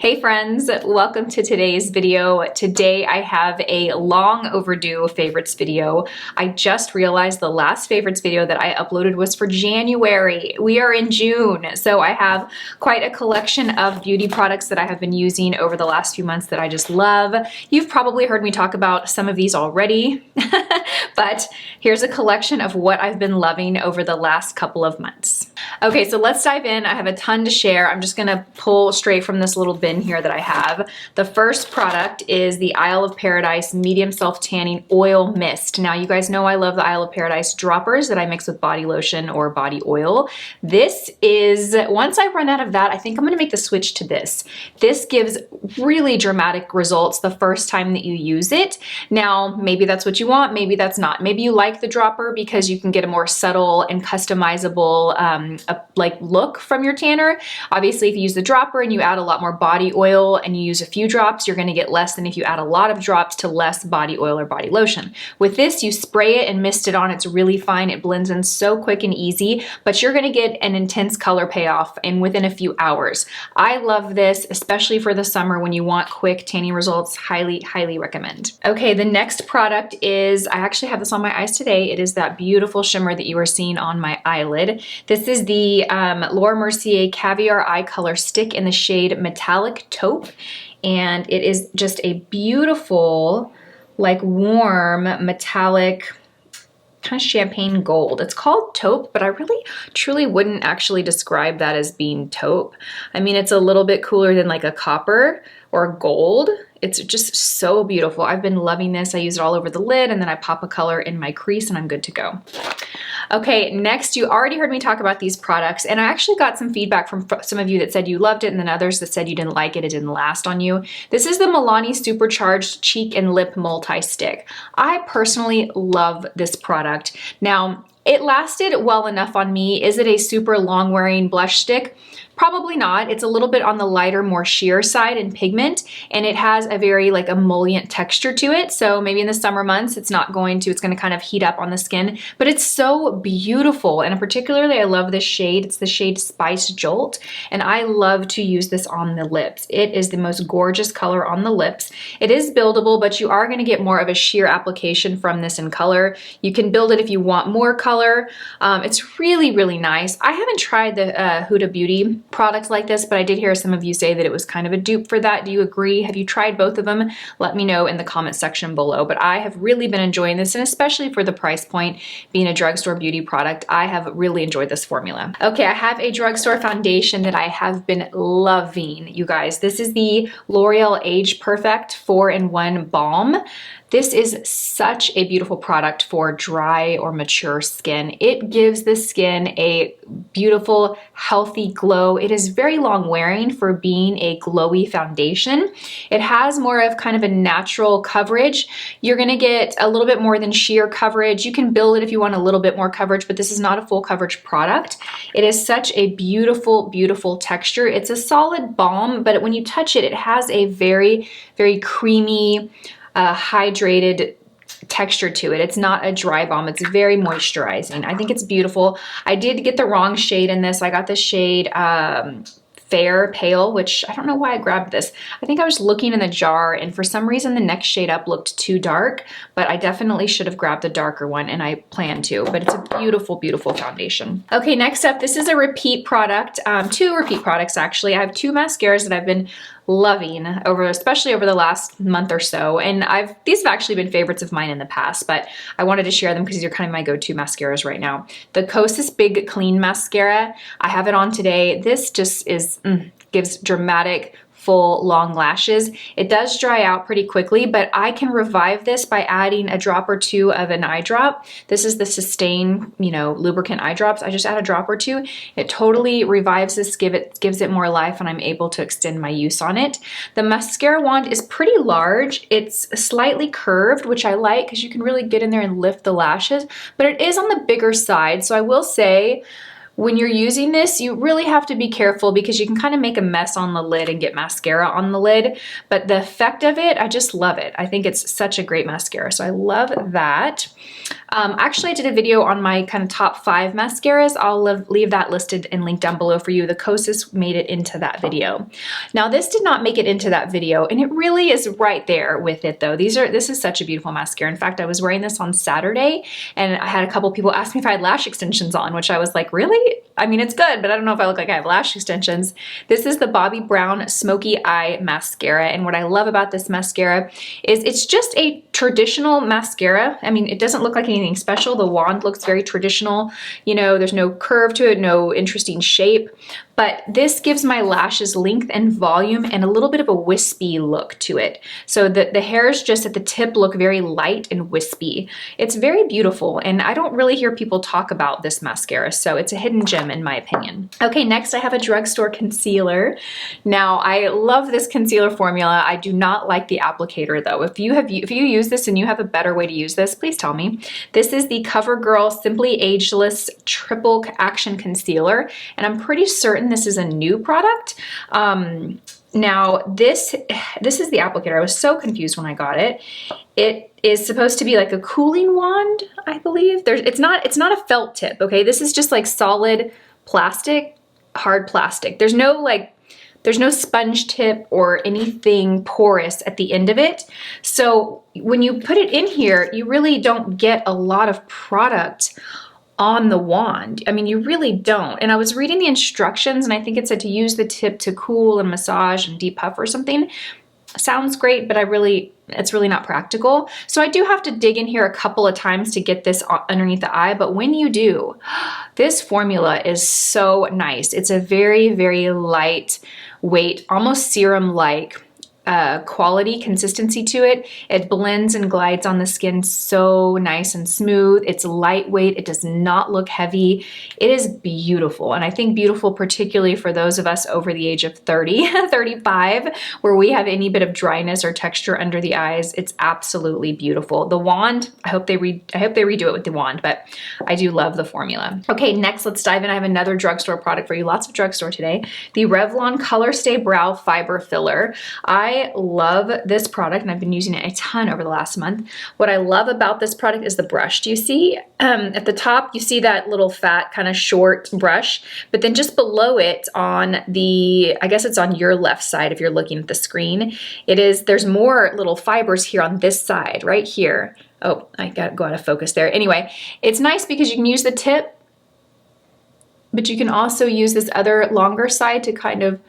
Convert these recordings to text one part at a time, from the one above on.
Hey friends, welcome to today's video. Today I have a long overdue favorites video. I just realized the last favorites video that I uploaded was for January. We are in June, so I have quite a collection of beauty products that I have been using over the last few months that I just love. You've probably heard me talk about some of these already, but here's a collection of what I've been loving over the last couple of months. Okay, so let's dive in. I have a ton to share. I'm just gonna pull straight from this little bin here that I have. The first product is the Isle of Paradise Medium Self Tanning Oil Mist. Now you guys know I love the Isle of Paradise droppers that I mix with body lotion or body oil. This is, once I run out of that, I think I'm gonna make the switch to this. This gives really dramatic results the first time that you use it. Now, maybe that's what you want, maybe that's not. Maybe you like the dropper because you can get a more subtle and customizable look from your tanner. Obviously, if you use the dropper and you add a lot more body oil and you use a few drops, you're gonna get less than if you add a lot of drops to less body oil or body lotion. With this, you spray it and mist it on. It's really fine. It blends in so quick and easy, but you're gonna get an intense color payoff within a few hours. I love this, especially for the summer when you want quick tanning results. Highly, highly recommend. Okay, the next product is, I actually have this on my eyes today. It is that beautiful shimmer that you are seeing on my eyelid. This is the Laura Mercier Caviar Eye Color Stick in the shade Metallic Taupe, and it is just a beautiful, like warm metallic kind of champagne gold. It's called taupe, but I really truly wouldn't actually describe that as being taupe. I mean, it's a little bit cooler than like a copper or a gold. It's just so beautiful. I've been loving this. I use it all over the lid and then I pop a color in my crease and I'm good to go. Okay, next, you already heard me talk about these products, and I actually got some feedback from some of you that said you loved it and then others that said you didn't like it, it didn't last on you. This is the Milani Supercharged Cheek and Lip Multi-Stick. I personally love this product. Now, it lasted well enough on me. Is it a super long wearing blush stick? Probably not. It's a little bit on the lighter, more sheer side in pigment, and it has a very like emollient texture to it. So maybe in the summer months, it's going to kind of heat up on the skin, but it's so beautiful. And particularly, I love this shade. It's the shade Spice Jolt, and I love to use this on the lips. It is the most gorgeous color on the lips. It is buildable, but you are gonna get more of a sheer application from this in color. You can build it if you want more color. It's really, really nice. I haven't tried the Huda Beauty product like this, but I did hear some of you say that it was kind of a dupe for that. Do you agree? Have you tried both of them? Let me know in the comment section below. But I have really been enjoying this, and especially for the price point, being a drugstore beauty product, I have really enjoyed this formula. Okay, I have a drugstore foundation that I have been loving, you guys. This is the L'Oreal Age Perfect 4-in-1 Balm. This is such a beautiful product for dry or mature skin. It gives the skin a beautiful, healthy glow. It is very long wearing for being a glowy foundation. It has more of kind of a natural coverage. You're gonna get a little bit more than sheer coverage. You can build it if you want a little bit more coverage, but this is not a full coverage product. It is such a beautiful, beautiful texture. It's a solid balm, but when you touch it, it has a very, very creamy, hydrated texture to it. It's not a dry balm. It's very moisturizing. I think it's beautiful. I did get the wrong shade in this. I got the shade Fair Pale, which I don't know why I grabbed this. I think I was looking in the jar and for some reason the next shade up looked too dark, but I definitely should have grabbed the darker one and I plan to, but it's a beautiful, beautiful foundation. Okay, next up, this is a repeat product, two repeat products actually. I have two mascaras that I've been loving especially over the last month or so, and these have actually been favorites of mine in the past, but I wanted to share them because they're kind of my go-to mascaras right now. The Kosas Big Clean Mascara, I have it on today. This just gives dramatic, full, long lashes. It does dry out pretty quickly, but I can revive this by adding a drop or two of an eye drop. This is the Sustain, lubricant eye drops. I just add a drop or two. It totally revives this, gives it more life, and I'm able to extend my use on it. The mascara wand is pretty large. It's slightly curved, which I like because you can really get in there and lift the lashes, but it is on the bigger side. So I will say, When you're using this, you really have to be careful because you can kind of make a mess on the lid and get mascara on the lid, but the effect of it, I just love it. I think it's such a great mascara, so I love that. Actually, I did a video on my kind of top 5 mascaras. I'll leave that listed and linked down below for you. The Kosas made it into that video. Now, this did not make it into that video, and it really is right there with it though. This is such a beautiful mascara. In fact, I was wearing this on Saturday, and I had a couple people ask me if I had lash extensions on, which I was like, really? I mean, it's good, but I don't know if I look like I have lash extensions. This is the Bobbi Brown Smoky Eye Mascara, and what I love about this mascara is it's just a traditional mascara. I mean, it doesn't look like anything special. The wand looks very traditional. You know, there's no curve to it, no interesting shape, but this gives my lashes length and volume and a little bit of a wispy look to it. So the hairs just at the tip look very light and wispy. It's very beautiful, and I don't really hear people talk about this mascara, so it's a hidden gem in my opinion. Okay, next I have a Drugstore concealer. Now, I love this concealer formula. I do not like the applicator though. If you use this and you have a better way to use this, please tell me. This is the CoverGirl Simply Ageless Triple Action Concealer, and I'm pretty certain this is a new product. Now this is the applicator. I was so confused when I got it. It is supposed to be like a cooling wand, I believe. It's not a felt tip, okay? This is just like solid plastic, hard plastic. There's no sponge tip or anything porous at the end of it. So when you put it in here, you really don't get a lot of product on the wand. I mean, you really don't. And I was reading the instructions, and I think it said to use the tip to cool and massage and depuff or something. Sounds great, but it's really not practical. So I do have to dig in here a couple of times to get this underneath the eye, but when you do, this formula is so nice. It's a very, very light weight, almost serum-like quality, consistency to it. It blends and glides on the skin so nice and smooth. It's lightweight. It does not look heavy. It is beautiful. And I think beautiful particularly for those of us over the age of 30, 35, where we have any bit of dryness or texture under the eyes. It's absolutely beautiful. The wand, I hope they redo it with the wand, but I do love the formula. Okay, next let's dive in. I have another Drugstore product for you. Lots of Drugstore today. The Revlon Color Stay Brow Fiber Filler. I love this product, and I've been using it a ton over the last month. What I love about this product is the brush. Do you see at the top, you see that little fat kind of short brush, but then just below it on the, I guess it's on your left side if you're looking at the screen, there's more little fibers here on this side, right here. Oh, I got to go out of focus there. Anyway, it's nice because you can use the tip, but you can also use this other longer side to kind of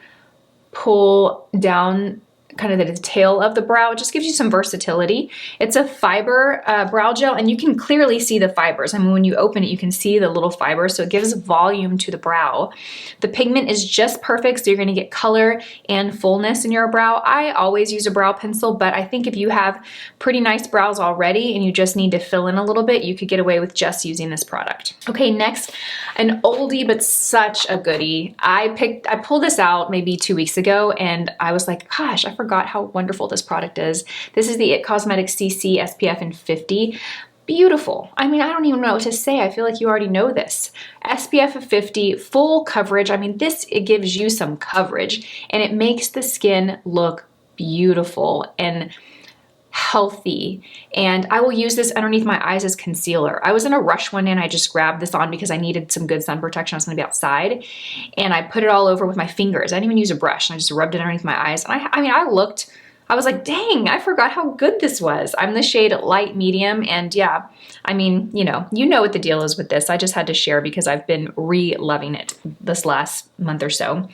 pull down kind of the tail of the brow. It just gives you some versatility. It's a fiber brow gel, and you can clearly see the fibers. I mean, when you open it, you can see the little fibers, so it gives volume to the brow. The pigment is just perfect, so you're gonna get color and fullness in your brow. I always use a brow pencil, but I think if you have pretty nice brows already and you just need to fill in a little bit, you could get away with just using this product. Okay, next, an oldie but such a goodie. I pulled this out maybe 2 weeks ago, and I was like, gosh, I forgot how wonderful this product is. This is the IT Cosmetics CC SPF in 50. Beautiful. I mean, I don't even know what to say. I feel like you already know this. SPF of 50, full coverage. I mean, it gives you some coverage, and it makes the skin look beautiful and healthy. And I will use this underneath my eyes as concealer. I was in a rush one day and I just grabbed this on because I needed some good sun protection. I was gonna be outside, and I put it all over with my fingers. I didn't even use a brush, and I just rubbed it underneath my eyes. And I was like, dang, I forgot how good this was. I'm the shade light medium, and yeah, I mean, you know what the deal is with this. I just had to share because I've been re-loving it this last month or so.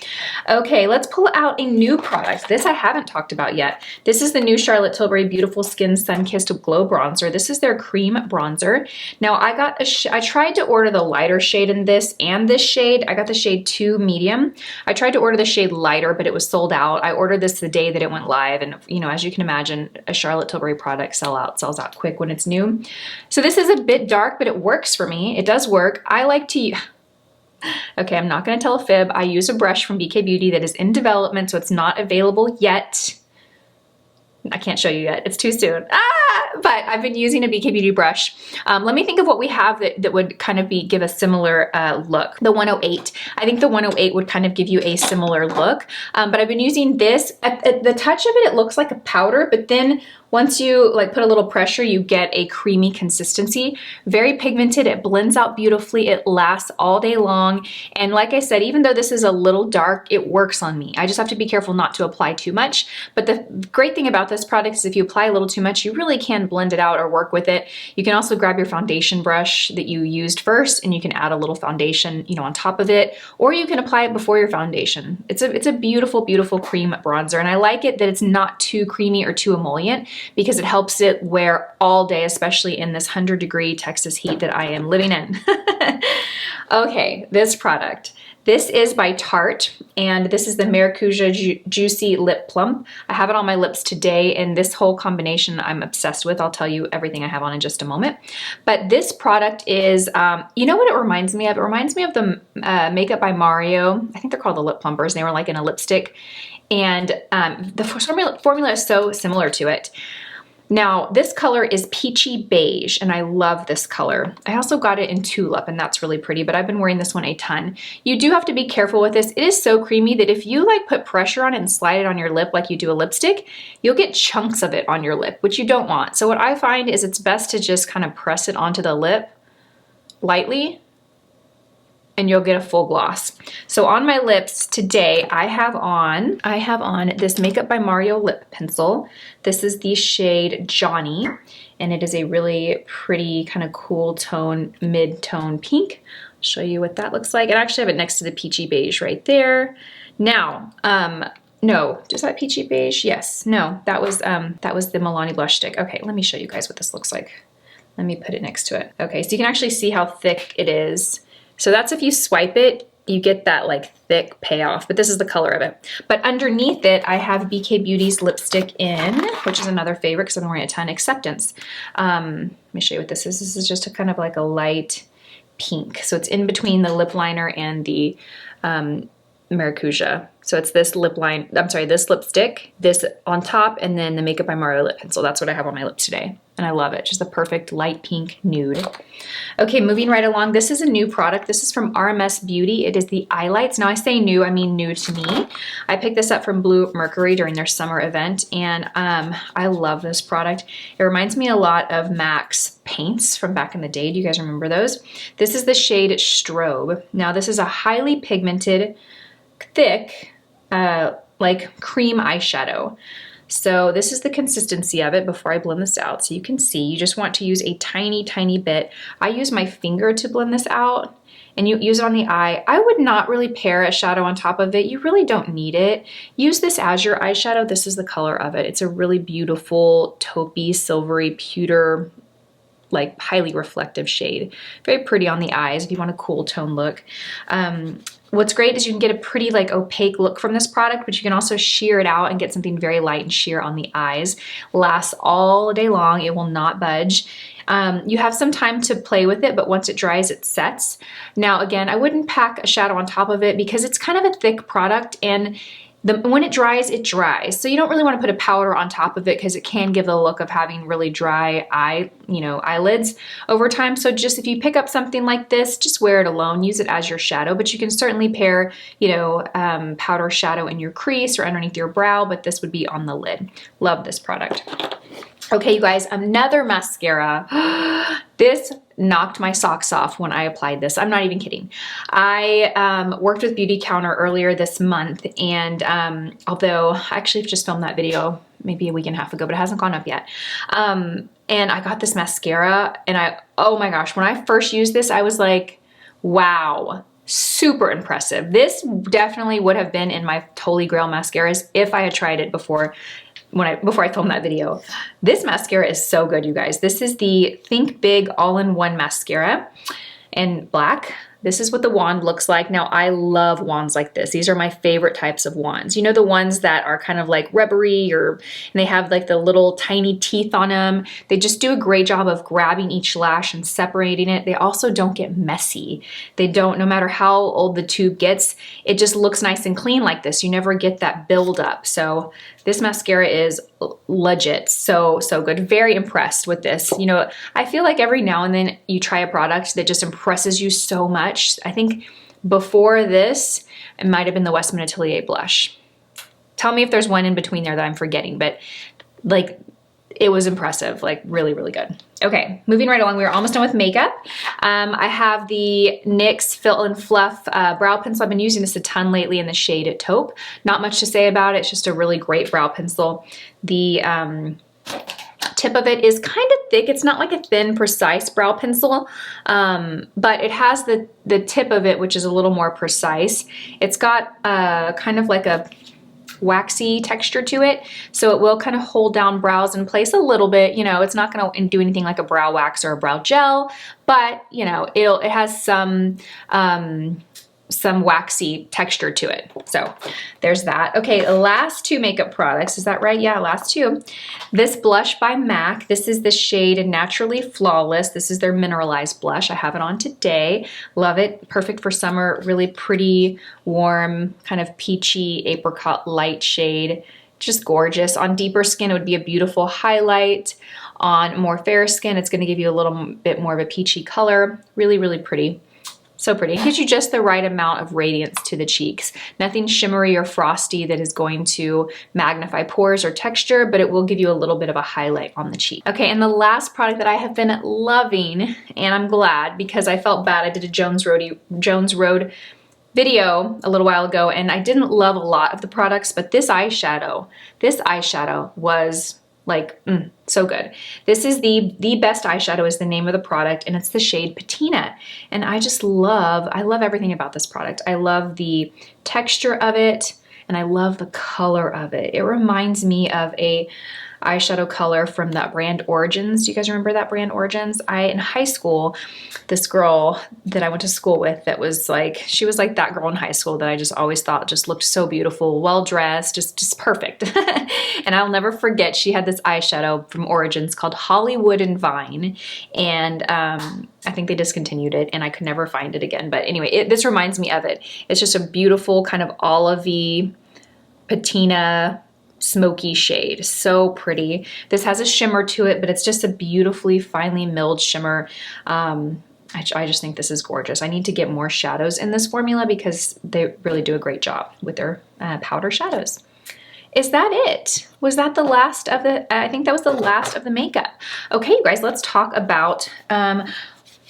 Okay, let's pull out a new product. This I haven't talked about yet. This is the new Charlotte Tilbury Beautiful Skin Sun-Kissed Glow Bronzer. This is their cream bronzer. Now I tried to order the lighter shade in this and this shade. I got the shade 2 medium. I tried to order the shade lighter, but it was sold out. I ordered this the day that it went live, and you know, as you can imagine, a Charlotte Tilbury product sells out quick when it's new. So this is a bit dark, but it works for me. It does work. I like to, okay, I'm not gonna tell a fib. I use a brush from BK Beauty that is in development, so it's not available yet. I can't show you yet. It's too soon. But I've been using a BK Beauty brush. Let me think of what we have that would kind of give a similar look. The 108. I think the 108 would kind of give you a similar look. But I've been using this. At the touch of it, it looks like a powder, but then once you like put a little pressure, you get a creamy consistency. Very pigmented, it blends out beautifully, it lasts all day long. And like I said, even though this is a little dark, it works on me. I just have to be careful not to apply too much. But the great thing about this product is if you apply a little too much, you really can blend it out or work with it. You can also grab your foundation brush that you used first and you can add a little foundation, you know, on top of it, or you can apply it before your foundation. It's a beautiful, beautiful cream bronzer. And I like it that it's not too creamy or too emollient, because it helps it wear all day, especially in this 100-degree Texas heat that I am living in. Okay, this product. This is by Tarte, and this is the Maracuja Juicy Lip Plump. I have it on my lips today, and this whole combination I'm obsessed with. I'll tell you everything I have on in just a moment. But this product is, you know what it reminds me of? It reminds me of the Makeup by Mario. I think they're called the Lip Plumpers. They were like in a lipstick. And the formula is so similar to it. Now, this color is peachy beige, and I love this color. I also got it in tulip, and that's really pretty, but I've been wearing this one a ton. You do have to be careful with this. It is so creamy that if you like put pressure on it and slide it on your lip like you do a lipstick, you'll get chunks of it on your lip, which you don't want. So what I find is it's best to just kind of press it onto the lip lightly, and you'll get a full gloss. So on my lips today, I have on this Makeup by Mario lip pencil. This is the shade Johnny, and it is a really pretty kind of cool tone, mid-tone pink. I'll show you what that looks like. And I actually have it next to the peachy beige right there. Now, no, is that peachy beige? Yes, no, that was the Milani blush stick. Okay, let me show you guys what this looks like. Let me put it next to it. Okay, so you can actually see how thick it is. So that's if you swipe it, you get that like thick payoff, but this is the color of it. But underneath it, I have BK Beauty's lipstick in, which is another favorite because I've been wearing a ton, Acceptance. Let me show you what this is. This is just a kind of like a light pink. So it's in between the lip liner and the Maracuja. So it's this this lipstick, this on top, and then the Makeup by Mario lip pencil. That's what I have on my lips today. And I love it. Just a perfect light pink nude. Okay, moving right along. This is a new product. This is from RMS Beauty. It is the Eyelights. Now I say new, I mean new to me. I picked this up from Blue Mercury during their summer event, and I love this product. It reminds me a lot of MAC's paints from back in the day. Do you guys remember those? This is the shade Strobe. Now this is a highly pigmented, thick, like cream eyeshadow. So this is the consistency of it before I blend this out. So you can see, you just want to use a tiny, tiny bit. I use my finger to blend this out, and you use it on the eye. I would not really pair a shadow on top of it. You really don't need it. Use this as your eyeshadow. This is the color of it. It's a really beautiful taupey, silvery, pewter, like highly reflective shade. Very pretty on the eyes if you want a cool tone look. What's great is you can get a pretty like opaque look from this product, but you can also sheer it out and get something very light and sheer on the eyes. Lasts all day long. It will not budge. You have some time to play with it, but once it dries, it sets. Now, again, I wouldn't pack a shadow on top of it because it's kind of a thick product, and when it dries, it dries. So you don't really want to put a powder on top of it because it can give the look of having really dry eyelids over time. So just if you pick up something like this, just wear it alone, use it as your shadow, but you can certainly pair, powder shadow in your crease or underneath your brow, but this would be on the lid. Love this product. Okay, you guys, another mascara. This knocked my socks off when I applied this. I'm not even kidding. I worked with Beauty Counter earlier this month, and although I actually just filmed that video maybe a week and a half ago, but it hasn't gone up yet. And I got this mascara, and oh my gosh, when I first used this, I was like, wow. Super impressive. This definitely would have been in my Holy Grail mascaras if I had tried it before I filmed that video. This mascara is so good, you guys. This is the Think Big All-in-One Mascara in black. This is what the wand looks like. Now, I love wands like this. These are my favorite types of wands. You know, the ones that are kind of like rubbery and they have like the little tiny teeth on them. They just do a great job of grabbing each lash and separating it. They also don't get messy. They don't, no matter how old the tube gets, it just looks nice and clean like this. You never get that buildup. So this mascara is legit. So good. Very impressed with this. You know, I feel like every now and then you try a product that just impresses you so much. I think before this, it might have been the Westman Atelier blush. Tell me if there's one in between there that I'm forgetting, but like it was impressive, like really, really good. Okay, moving right along, we are almost done with makeup. I have the NYX Fill and Fluff brow pencil. I've been using this a ton lately in the shade Taupe. Not much to say about it, it's just a really great brow pencil. The tip of it is kind of thick. It's not like a thin, precise brow pencil, but it has the tip of it, which is a little more precise. It's got kind of like a waxy texture to it, so it will kind of hold down brows in place a little bit. You know, it's not going to do anything like a brow wax or a brow gel, but you know, it has some waxy texture to it. So there's that. Okay, last two makeup products. Is that right? Yeah, last two. This blush by MAC. This is the shade Naturally Flawless. This is their mineralized blush. I have it on today. Love it. Perfect for summer. Really pretty, warm, kind of peachy apricot light shade. Just gorgeous. On deeper skin, it would be a beautiful highlight. On more fair skin, it's going to give you a little bit more of a peachy color. Really, really pretty. So pretty. It gives you just the right amount of radiance to the cheeks. Nothing shimmery or frosty that is going to magnify pores or texture, but it will give you a little bit of a highlight on the cheek. Okay, and the last product that I have been loving, and I'm glad because I felt bad. I did a Jones Road video a little while ago, and I didn't love a lot of the products, but this eyeshadow was like, so good. This is the Best Eyeshadow is the name of the product, and it's the shade Patina. And I love everything about this product. I love the texture of it, and I love the color of it. It reminds me of a eyeshadow color from that brand Origins. Do you guys remember that brand Origins? In high school, this girl that I went to school with that was like, she was like that girl in high school that I just always thought just looked so beautiful, well-dressed, just perfect. And I'll never forget, she had this eyeshadow from Origins called Hollywood and Vine. And I think they discontinued it and I could never find it again. But anyway, this reminds me of it. It's just a beautiful kind of olivey patina smoky shade. So pretty. This has a shimmer to it, but it's just a beautifully finely milled shimmer. I just think this is gorgeous. I need to get more shadows in this formula because they really do a great job with their powder shadows. Is that it? Was that the last of the, I think that was the last of the makeup. Okay, you guys, let's talk about,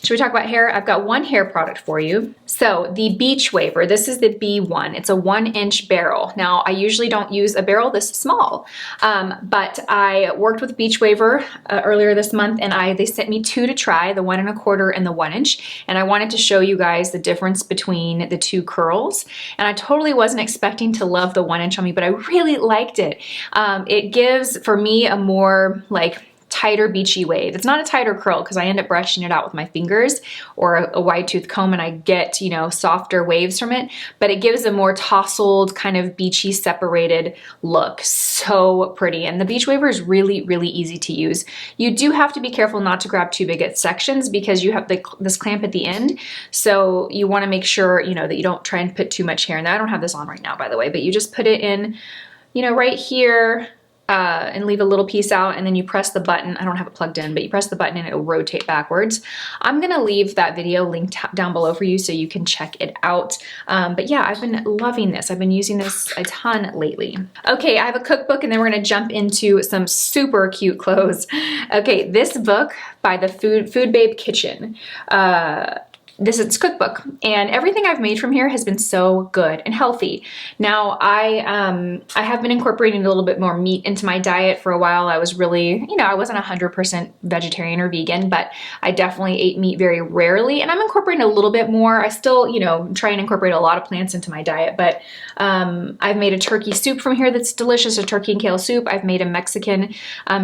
should we talk about hair? I've got one hair product for you. So the Beach Waver, this is the B1. It's a 1-inch barrel. Now, I usually don't use a barrel this small, but I worked with Beach Waver earlier this month, and they sent me two to try, the 1 1/4 and the 1-inch. And I wanted to show you guys the difference between the two curls. And I totally wasn't expecting to love the 1-inch on me, but I really liked it. It gives, for me, a more like tighter beachy wave. It's not a tighter curl because I end up brushing it out with my fingers or a wide tooth comb and I get, you know, softer waves from it, but it gives a more tousled kind of beachy separated look. So pretty. And the Beach Waver is really, really easy to use. You do have to be careful not to grab too big at sections because you have this clamp at the end. So you want to make sure, you know, that you don't try and put too much hair in there. I don't have this on right now, by the way, but you just put it in, you know, right here, and leave a little piece out, and then you press the button. I don't have it plugged in, but you press the button and it will rotate backwards. I'm gonna leave that video linked down below for you so you can check it out. But yeah, I've been loving this. I've been using this a ton lately. Okay, I have a cookbook and then we're gonna jump into some super cute clothes. Okay, this book by the Food Babe Kitchen. This is cookbook, and everything I've made from here has been so good and healthy. Now, I have been incorporating a little bit more meat into my diet for a while. I was really, you know, I wasn't 100% vegetarian or vegan, but I definitely ate meat very rarely, and I'm incorporating a little bit more. I still, you know, try and incorporate a lot of plants into my diet, but I've made a turkey soup from here that's delicious, a turkey and kale soup. I've made a Mexican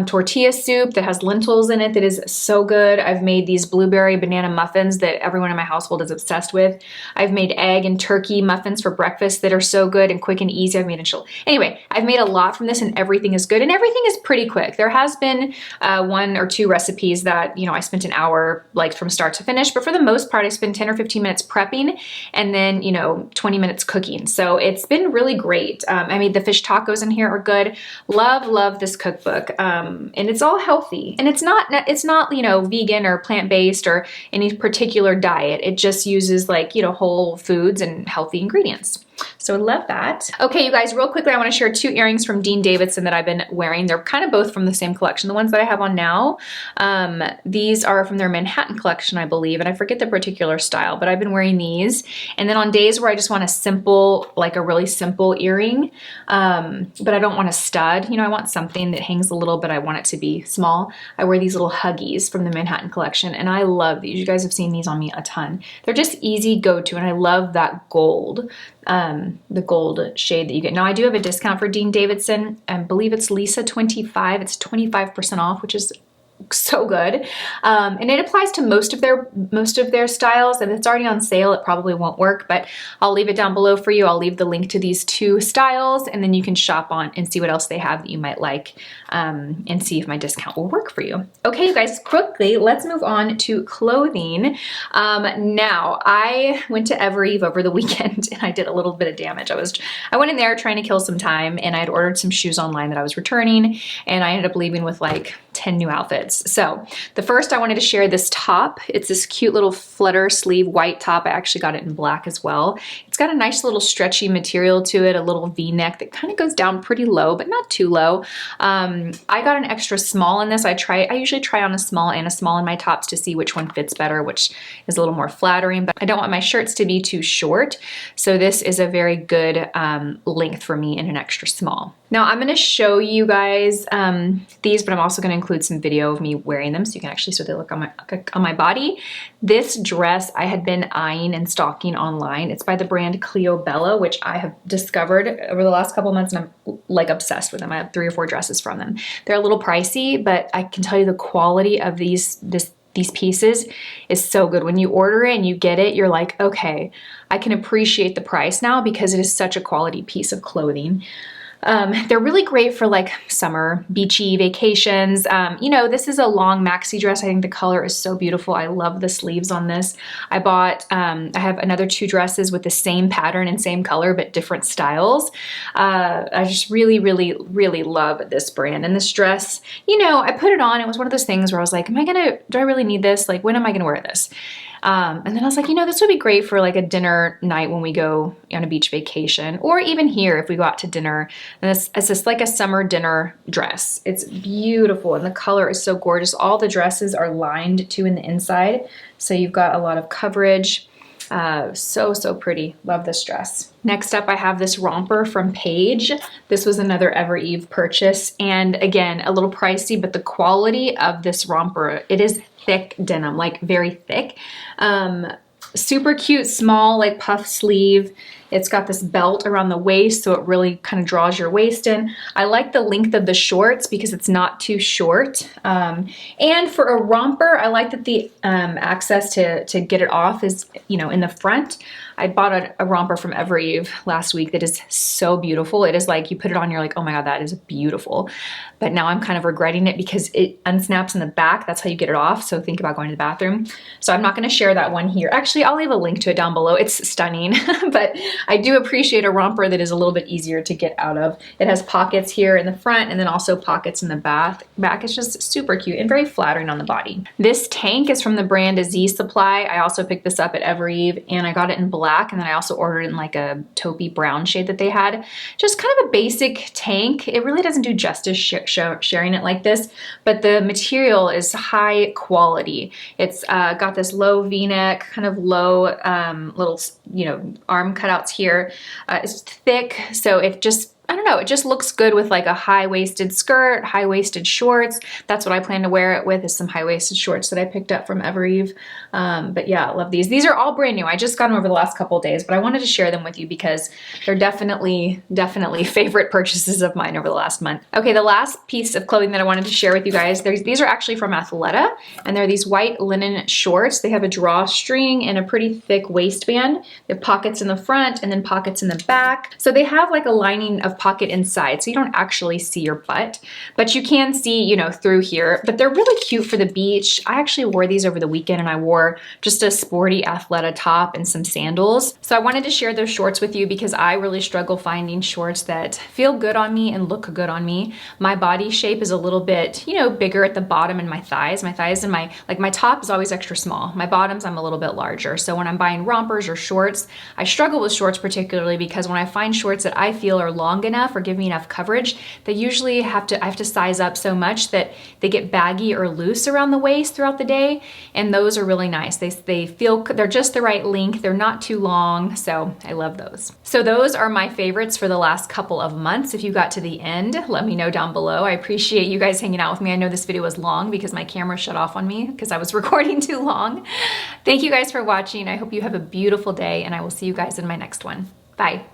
tortilla soup that has lentils in it that is so good. I've made these blueberry banana muffins that everyone in my household is obsessed with. I've made egg and turkey muffins for breakfast that are so good and quick and easy. I've made anyway, I've made a lot from this and everything is good and everything is pretty quick. There has been 1 or 2 recipes that, you know, I spent an hour like from start to finish, but for the most part, I spend 10 or 15 minutes prepping and then, you know, 20 minutes cooking. So it's been really great. I made the fish tacos in here are good. Love this cookbook. And it's all healthy and it's not, you know, vegan or plant-based or any particular diet. It just uses like, you know, whole foods and healthy ingredients. So I love that. Okay, you guys, real quickly, I want to share 2 earrings from Dean Davidson that I've been wearing. They're kind of both from the same collection. The ones that I have on now, these are from their Manhattan collection, I believe, and I forget the particular style, but I've been wearing these. And then on days where I just want a simple, like a really simple earring, but I don't want a stud, you know, I want something that hangs a little, but I want it to be small. I wear these little Huggies from the Manhattan collection, and I love these. You guys have seen these on me a ton. They're just easy go-to, and I love that gold. The gold shade that you get. Now I do have a discount for Dean Davidson. I believe it's Lisa 25. It's 25% off, which is so good. And it applies to most of their styles. If it's already on sale, it probably won't work, but I'll leave it down below for you. I'll leave the link to these 2 styles and then you can shop on and see what else they have that you might like and see if my discount will work for you. Okay, you guys, quickly, let's move on to clothing. Now I went to Evereve over the weekend and I did a little bit of damage. I went in there trying to kill some time and I had ordered some shoes online that I was returning and I ended up leaving with like 10 new outfits. So the first I wanted to share this top. It's this cute little flutter sleeve white top. I actually got it in black as well. It's got a nice little stretchy material to it, a little V-neck that kind of goes down pretty low, but not too low. I got an extra small in this. I usually try on a small and a small in my tops to see which one fits better, which is a little more flattering, but I don't want my shirts to be too short. So this is a very good length for me in an extra small. Now I'm going to show you guys these, but I'm also going to include some video of me wearing them so you can actually see what they look on my body. This dress I had been eyeing and stalking online. It's by the brand Cleo Bella, which I have discovered over the last couple of months and I'm like obsessed with them. I have 3 or 4 dresses from them. They're a little pricey, but I can tell you the quality of these pieces is so good. When you order it and you get it, you're like, okay, I can appreciate the price now because it is such a quality piece of clothing. They're really great for like summer beachy vacations. You know, this is a long maxi dress. I think the color is so beautiful. I love the sleeves on this. I have another 2 dresses with the same pattern and same color, but different styles. I just really love this brand. And this dress, you know, I put it on. It was one of those things where I was like, do I really need this? Like, when am I going to wear this? And then I was like, you know, this would be great for like a dinner night when we go on a beach vacation, or even here if we go out to dinner. And it's just like a summer dinner dress. It's beautiful and the color is so gorgeous. All the dresses are lined too in the inside, so you've got a lot of coverage. So pretty. Love this dress. Next up, I have this romper from Paige. This was another Evereve purchase, and again, a little pricey, but the quality of this romper, it is thick denim, like very thick. Super cute, small, like puff sleeve. It's got this belt around the waist, so it really kind of draws your waist in. I like the length of the shorts because it's not too short. And for a romper, I like that the access to get it off is, you know, in the front. I bought a romper from Evereve last week that is so beautiful. It is like you put it on, you're like, oh my God, that is beautiful. But now I'm kind of regretting it because it unsnaps in the back. That's how you get it off. So think about going to the bathroom. So I'm not going to share that one here. Actually, I'll leave a link to it down below. It's stunning, but I do appreciate a romper that is a little bit easier to get out of. It has pockets here in the front and then also pockets in the back. It's just super cute and very flattering on the body. This tank is from the brand Aziz Supply. I also picked this up at Evereve and I got it in black, and then I also ordered it in like a taupey brown shade that they had. Just kind of a basic tank. It really doesn't do justice sharing it like this, but the material is high quality. It's got this low V-neck, kind of low little, you know, arm cutouts here. It's thick, so it just I don't know, it just looks good with like a high-waisted skirt, high-waisted shorts. That's what I plan to wear it with, is some high-waisted shorts that I picked up from Evereve. But yeah, I love these. These are all brand new. I just got them over the last couple of days, but I wanted to share them with you because they're definitely favorite purchases of mine over the last month. Okay, the last piece of clothing that I wanted to share with you guys, these are actually from Athleta, and they're these white linen shorts. They have a drawstring and a pretty thick waistband. They have pockets in the front and then pockets in the back. So they have like a lining of pocket inside, so you don't actually see your butt, but you can see, you know, through here. But they're really cute for the beach. I actually wore these over the weekend, and I wore just a sporty Athleta top and some sandals. So I wanted to share those shorts with you because I really struggle finding shorts that feel good on me and look good on me. My body shape is a little bit, you know, bigger at the bottom and my thighs. My thighs and my top is always extra small. My bottoms, I'm a little bit larger. So when I'm buying rompers or shorts, I struggle with shorts particularly because when I find shorts that I feel are long enough or give me enough coverage, they usually I have to size up so much that they get baggy or loose around the waist throughout the day, and those are really nice. They're just the right length, they're not too long, so I love those. So those are my favorites for the last couple of months. If you got to the end, let me know down below. I appreciate you guys hanging out with me. I know this video was long because my camera shut off on me because I was recording too long. Thank you guys for watching. I hope you have a beautiful day, and I will see you guys in my next one. Bye.